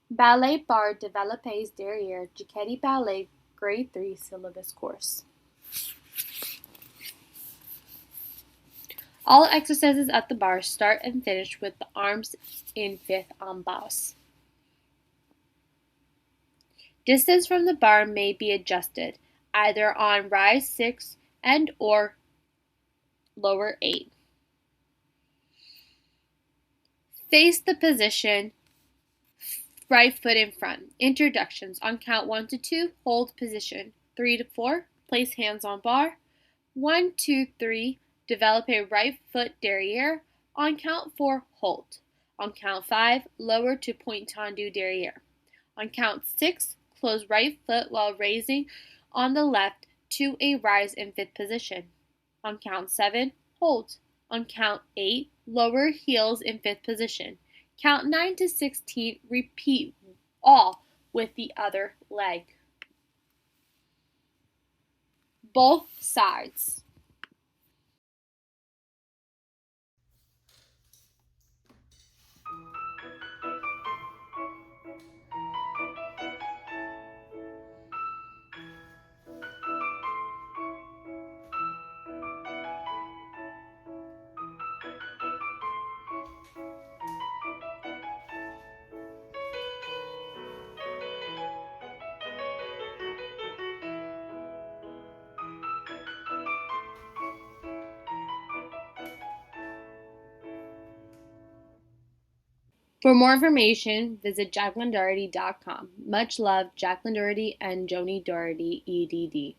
Ballet Barre, Développés, Derrière, Cecchetti Ballet, Grade 3 syllabus course. All exercises at the barre start and finish with the arms in fifth en basse. Distance from the barre may be adjusted, either on rise 6 and or lower 8. Face the position, right foot in front. Introductions. On count 1 to 2, hold position. 3 to 4, place hands on barre. 1, 2, 3, develop a right foot derrière. On count 4, hold. On count 5, lower to point tendu derrière. On count 6, close right foot while raising on the left to a rise in fifth position. On count 7, hold. On count 8, lower heels in fifth position. Count 9 to 16, repeat all with the other leg. Both sides. For more information, visit JacklynDougherty.com. Much love, Jacklyn Dougherty and Joni Dougherty, EDD.